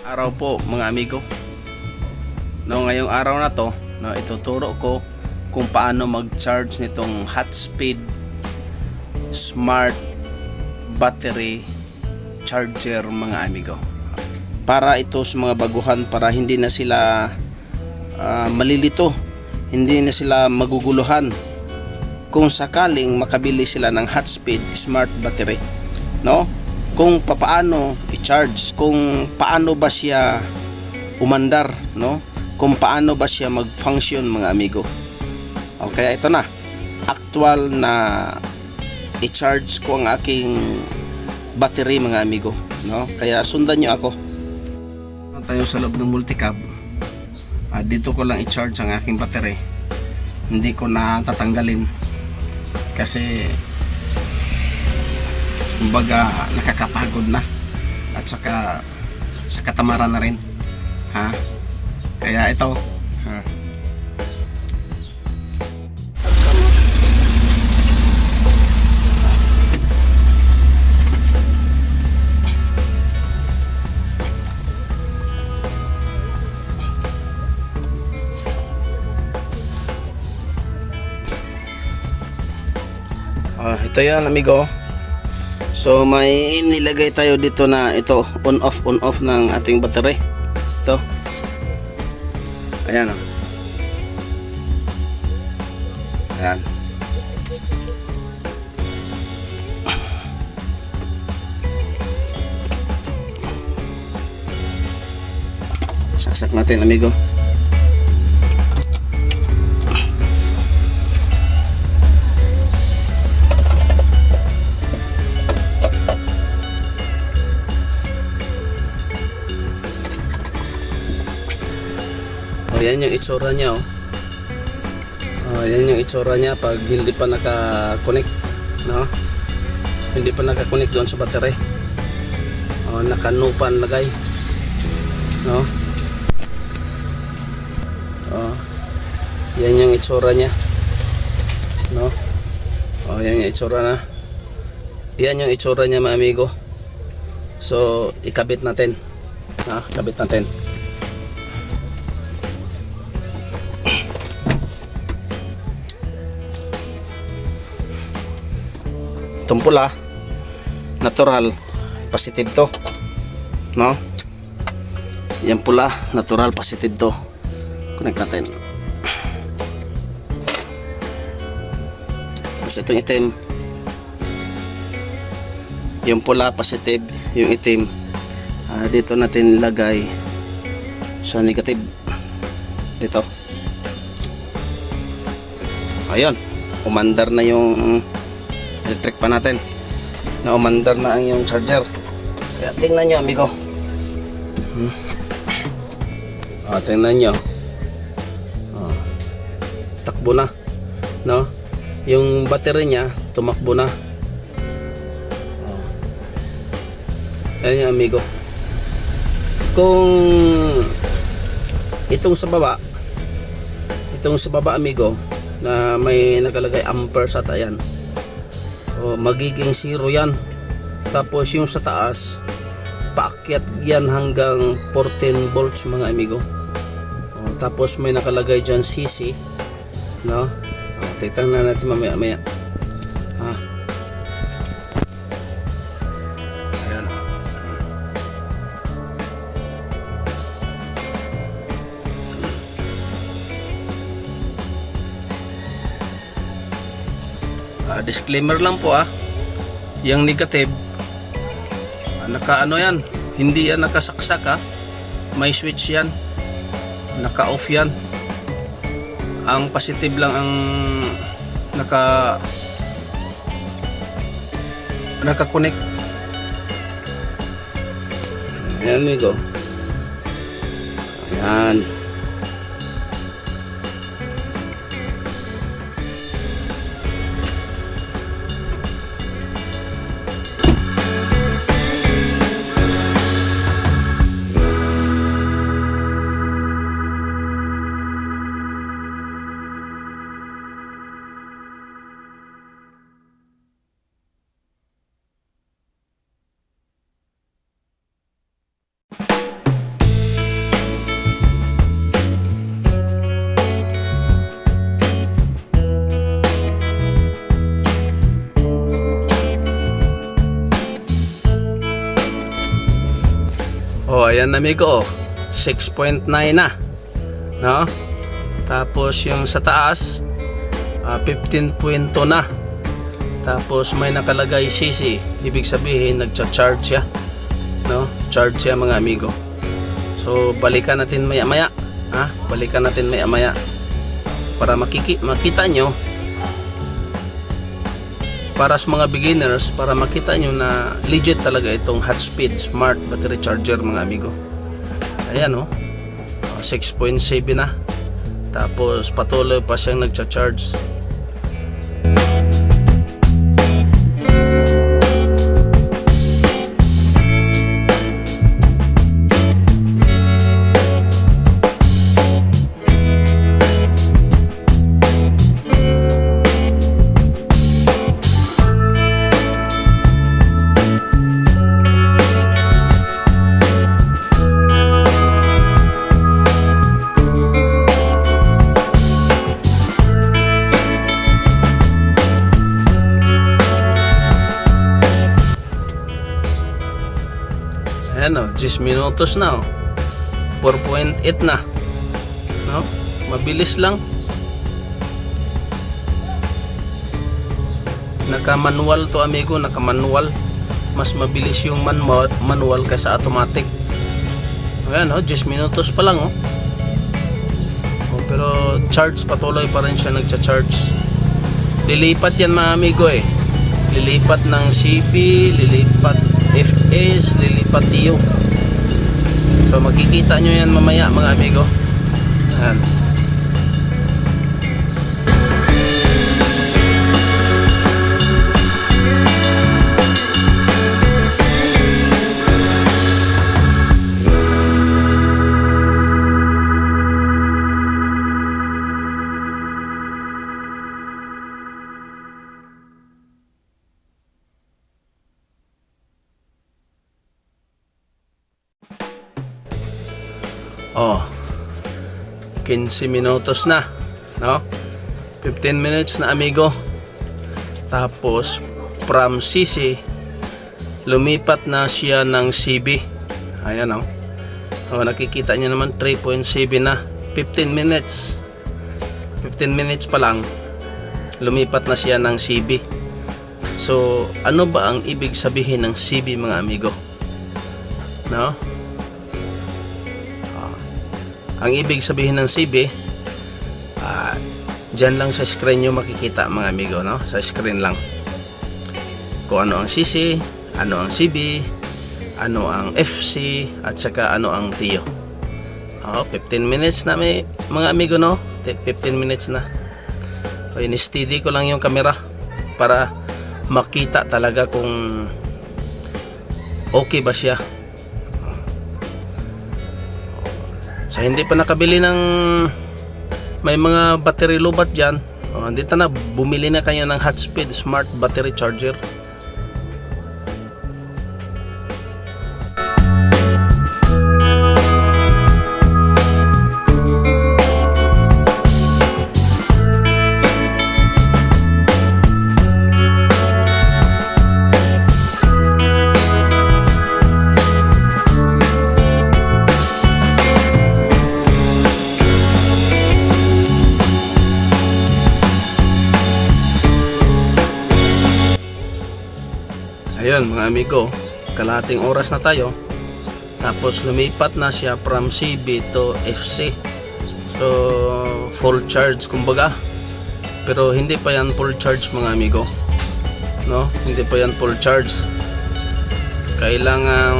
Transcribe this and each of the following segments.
Araw po mga amigo. Ngayong araw na to, ituturo ko kung paano mag-charge nitong Hotspeed Smart Battery Charger mga amigo. Para ito sa mga baguhan, para hindi na sila malilito, hindi na sila maguguluhan kung sakaling makabili sila ng Hotspeed Smart Battery, kung paano i-charge, kung paano ba siya umandar, kung paano ba siya mag-function mga amigo. Okay, ito na. Actual na i-charge ko ang aking battery mga amigo, Kaya sundan niyo ako. Tayo sa loob ng multicab. Dito ko lang i-charge ang aking battery. Hindi ko na tatanggalin kasi kumbaga nakakapagod na at saka sa katamaran na rin, kaya ito, ito yan amigo. So may nilagay tayo dito na ito on off ng ating battery. Ito. Ayan. Ayan. Saksak natin amigo. Yan yung itsura niya, yan yung itsura niya pag hindi pa naka-connect, hindi pa naka-connect doon sa battery. Naka-nupan lagay, yan yung itsura niya, yan yung itsura na. Yan yung itsura niya mga amigo. So ikabit natin, kabit natin. Itong pula natural, positive to, yan pula natural, positive to. Connect natin. Tapos itong itim, yung pula positive, yung itim dito natin ilagay sa negative dito. Ayun, umandar na yung electric pa natin, na umandar na ang yung charger. Kaya tingnan nyo amigo, tingnan nyo, takbo na, yung battery nya tumakbo na. Ayan yung amigo. Kung itong sa baba amigo, na may nakalagay amperes at ayan, magiging 0 yan. Tapos yung sa taas, paakyat yan hanggang 14 volts mga amigo. Tapos may nakalagay dyan CC, titignan natin mamaya. Ayan. Disclaimer lang po, yung negative yan, hindi yan nakasaksak, may switch yan, naka-off yan. Ang positive lang ang naka-connect. Ayan amigo, ayan. Ayan amigo, 6.9 na, no? Tapos yung sa taas, 15.2 na. Tapos may nakalagay CC, ibig sabihin nagcha-charge siya, no? Charge siya mga amigo. So balikan natin maya-maya, balikan natin maya-maya para makita nyo, para sa mga beginners, para makita nyo na legit talaga itong Hotspeed Smart Battery Charger mga amigo. Ayan 6.7 na. Tapos patuloy pa siyang nagcha-charge. Ayan 10 minutos na 4.8 na, no? Mabilis lang. Naka-manual to amigo, naka-manual. Mas mabilis yung manual kaysa automatic. Ayan 10 minutos pa lang pero charge, patuloy pa rin siya nagcha-charge. Lilipat yan mga amigo lilipat ng CB, lilipat FS, lilipat TIO. So makikita nyo yan mamaya mga amigo. Ayan. Oh, 15 minutos na, no? 15 minutes na amigo. Tapos from CC lumipat na siya ng CB. Ayan nakikita niyo naman 3.7 na. 15 minutes pa lang lumipat na siya ng CB. So ano ba ang ibig sabihin ng CB mga amigo, no? Ang ibig sabihin ng CB, dyan lang sa screen nyo makikita mga amigo, no? Sa screen lang kung ano ang CC, ano ang CB, ano ang FC, at saka ano ang TIO. 15 minutes na mga amigo, no? 15 minutes na. So, in-steady ko lang yung camera para makita talaga kung okay ba siya. So hindi pa nakabili ng may mga battery lobat dyan, dito na bumili na kayo ng Hotspeed Smart Battery Charger. Ayun mga amigo, kalahating oras na tayo. Tapos lumipat na siya from CB to FC. So full charge kumbaga. Pero hindi pa yan full charge mga amigo, no? Hindi pa yan full charge. Kailangan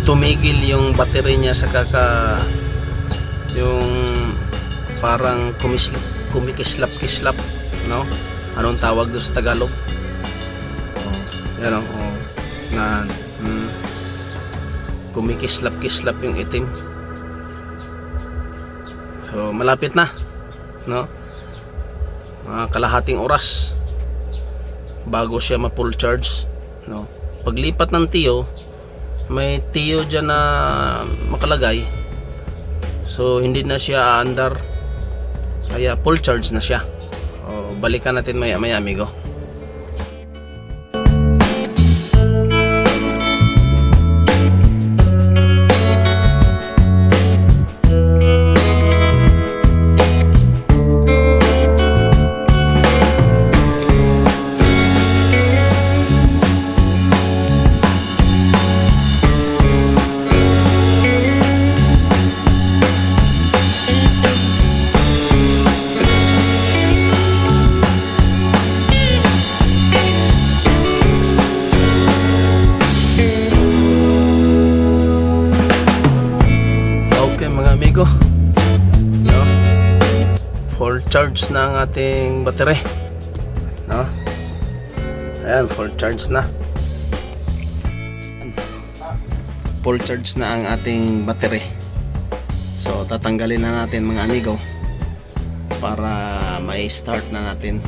tumigil yung battery niya sa yung parang kumikislap-kislap, no? Anong tawag doon sa Tagalog? Yan na kumikislap-kislap yung itim. So malapit na, no? Kalahating oras bago siya ma-full charge, no? Paglipat ng TIO, may TIO dyan na makalagay, so hindi na siya aandar, kaya full charge na siya. Balikan natin maya amigo. charge na ang ating battery, no? Ayan, full charge na. Full charge na ang ating battery. So tatanggalin na natin mga amigo para may start na natin